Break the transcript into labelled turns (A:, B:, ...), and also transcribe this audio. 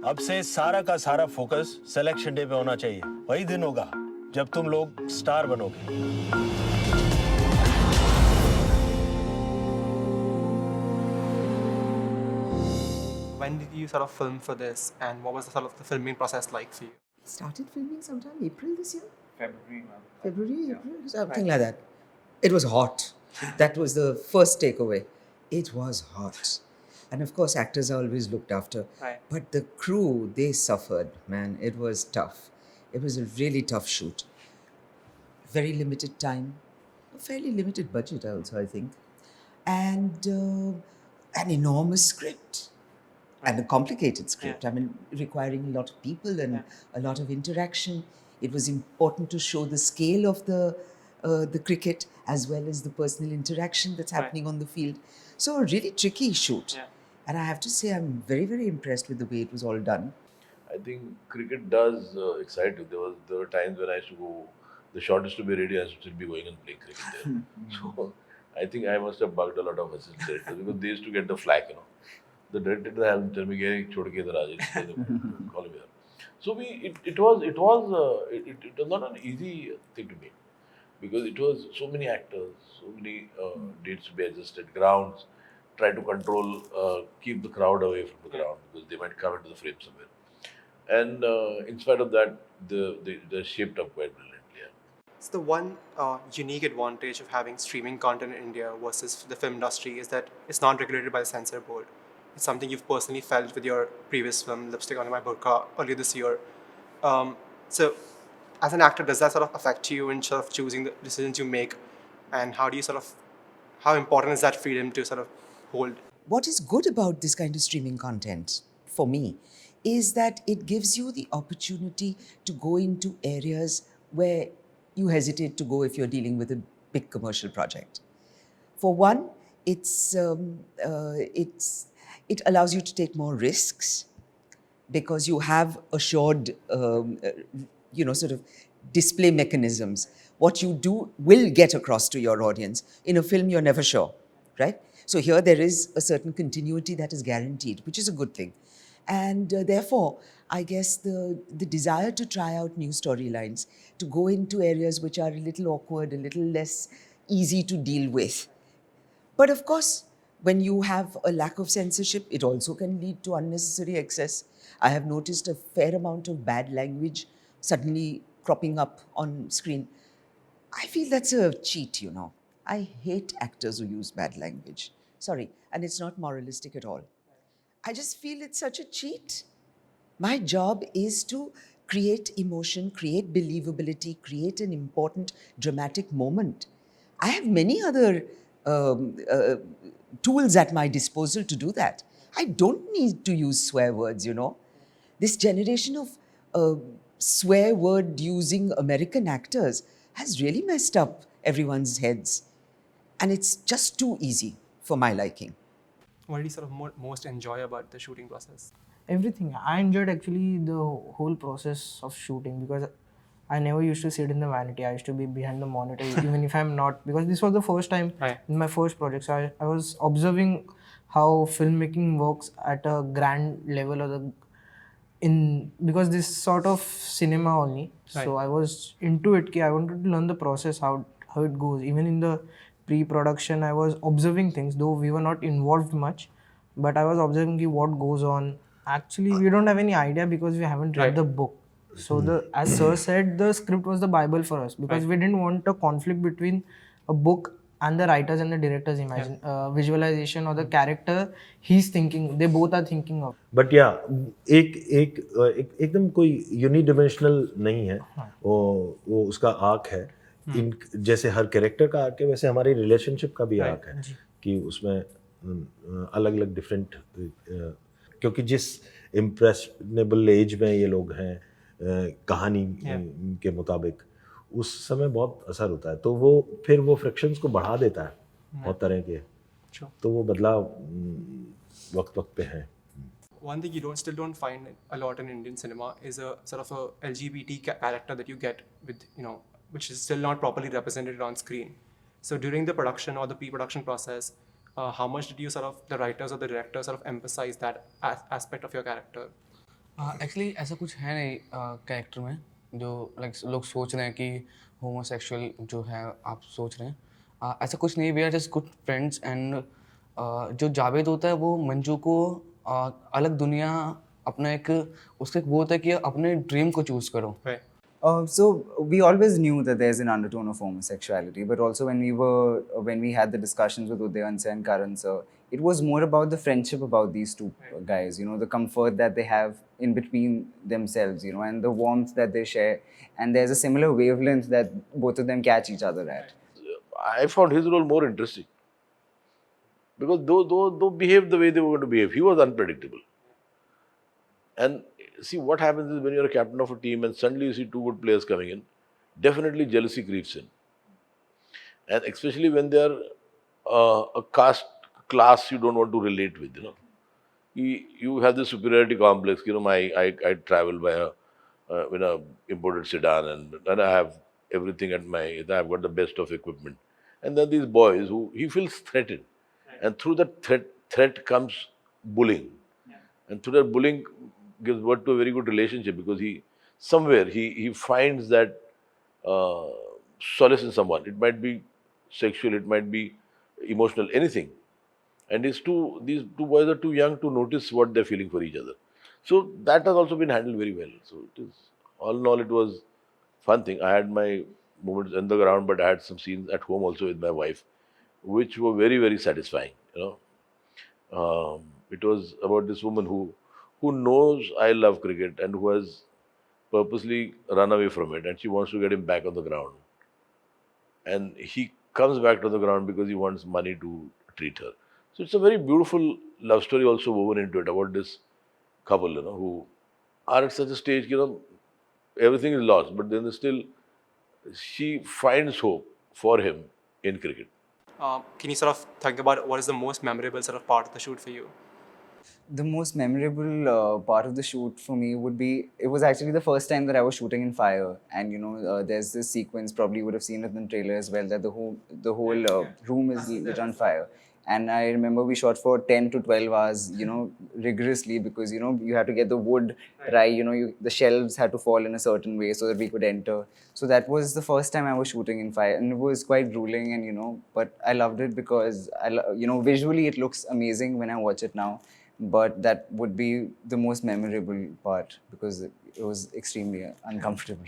A: अब से सारा का सारा फोकस सिलेक्शन डे पे होना चाहिए। वही दिन होगा जब तुम लोग स्टार बनोगे।
B: When did you sort of film for this, and what was the sort of the filming process like for you?
C: Started filming sometime April this year?
D: February, ma'am.
C: February, April, something like that. It was hot. That was the first takeaway. It was hot. And of course, actors are always looked after.
B: Right.
C: But the crew, they suffered, man. It was tough. It was a really tough shoot. Very limited time. A fairly limited budget also, I think. And an enormous script. And a complicated script. I mean, requiring a lot of people and a lot of interaction. It was important to show the scale of the cricket as well as the personal interaction that's happening on the field. So a really tricky shoot.
B: Yeah.
C: And I have to say, I'm very, very impressed with the way it was all done.
E: I think cricket does excite you. There were times when I used to go, the shot is to be ready, I should still be going and playing cricket there. So I think I must have bugged a lot of assistant directors because they used to get the flack, you know. The director had tell me, "Chhod ke idhar aa jaiye, call him here." So it was not an easy thing to make because it was so many actors, so many dates to be adjusted, grounds, try to control, keep the crowd away from the ground because they might come into the frame somewhere. And in spite of that, they shaped up quite brilliantly. Yeah.
B: So the one unique advantage of having streaming content in India versus the film industry is that it's not regulated by the censor board. It's something you've personally felt with your previous film, Lipstick on My Burqa, earlier this year. So as an actor, does that sort of affect you in sort of choosing the decisions you make? And how important is that freedom to sort of hold?
C: What is good about this kind of streaming content for me is that it gives you the opportunity to go into areas where you hesitate to go if you're dealing with a big commercial project. For one, it allows you to take more risks because you have assured, sort of display mechanisms. What you do will get across to your audience. In a film, you're never sure, right? So here there is a certain continuity that is guaranteed, which is a good thing. And therefore, I guess the desire to try out new storylines, to go into areas which are a little awkward, a little less easy to deal with. But of course, when you have a lack of censorship, it also can lead to unnecessary excess. I have noticed a fair amount of bad language suddenly cropping up on screen. I feel that's a cheat, you know. I hate actors who use bad language. Sorry, and it's not moralistic at all. I just feel it's such a cheat. My job is to create emotion, create believability, create an important dramatic moment. I have many other tools at my disposal to do that. I don't need to use swear words, you know. This generation of swear word using American actors has really messed up everyone's heads. And it's just too easy for my liking.
B: What did you sort of most enjoy about the shooting process?
D: Everything. I enjoyed actually the whole process of shooting because I never used to sit in the vanity. I used to be behind the monitor, even if I'm not, because this was the first time in my first project. So I was observing how filmmaking works at a grand level or because this sort of cinema only. So I was into it. I wanted to learn the process, how it goes. Even in the pre-production, I was observing things, though we were not involved much, but I was observing what goes on. Actually, we don't have any idea because we haven't read the book. So as Sir said, the script was the Bible for us because we didn't want a conflict between a book and the writers and the director's visualization or the character he's thinking. They both are thinking of.
A: But yeah, एकदम कोई यूनिडिमेंशनल नहीं है. वो उसका arc है. जैसे हर character का arc है, वैसे हमारी रिलेशनशिप का भी आर्क है कि उसमें अलग अलग डिफरेंट, क्योंकि जिस इम्प्रेशनेबल एज में ये लोग हैं कहानी के मुताबिक, उस समय बहुत असर होता है, तो वो फिर वो फ्रिक्शंस को बढ़ा देता है बहुत तरह के. तो वो बदलाव वक्त वक्त पे है.
B: One thing you still don't find a lot in Indian cinema is a sort of a LGBT character that you get with, which is still not properly represented on screen. So during the production or the pre-production process, how much did you the writers or the director emphasize that aspect of your character?
F: Actually ऐसा कुछ है नहीं character में जो like लोग सोच रहे हैं कि होमोसेक्सुअल जो है आप सोच रहे हैं, ऐसा कुछ नहीं। We are just good friends and जो जावेद होता है वो मंजू को अलग दुनिया अपना एक उसका एक वो होता है कि अपने ड्रीम को चूज़ करो।
B: Right.
G: So we always knew that there's an undertone of homosexuality, but also when we had the discussions with Udayan sir and Karan sir, it was more about the friendship about these two guys, you know, the comfort that they have in between themselves, you know, and the warmth that they share, and there's a similar wavelength that both of them catch each other at.
E: I found his role more interesting because though behaved the way they were going to behave, he was unpredictable. And see, what happens is when you're a captain of a team and suddenly you see two good players coming in, definitely jealousy creeps in. And especially when they are a class you don't want to relate with, you know. You have this superiority complex, you know, I travel by a imported sedan and I have everything I've got the best of equipment. And then these boys who he feels threatened. And through that threat comes bullying. And through that bullying gives birth to a very good relationship because he finds that uh, solace in someone. It might be sexual, it might be emotional, anything. And these two boys are too young to notice what they're feeling for each other. So that has also been handled very well. So it is all in all, it was fun thing. I had my moments on the ground, but I had some scenes at home also with my wife, which were very very satisfying. You know, it was about this woman who knows I love cricket and who has purposely run away from it, and she wants to get him back on the ground. And he comes back to the ground because he wants money to treat her. So it's a very beautiful love story also woven into it about this couple, you know, who are at such a stage, you know, everything is lost, but then still she finds hope for him in cricket.
B: Can you sort of think about what is the most memorable sort of part of the shoot for you?
G: The most memorable part of the shoot for me would be, it was actually the first time that I was shooting in fire, and you know, there's this sequence, probably you would have seen it in the trailer as well, that the whole room is lit on fire. And I remember we shot for 10 to 12 hours, you know, rigorously, because you know you had to get the wood right, you know, the shelves had to fall in a certain way so that we could enter. So that was the first time I was shooting in fire, and it was quite grueling, and you know, but I loved it because you know, visually it looks amazing when I watch it now. But that would be the most memorable part because it was extremely uncomfortable.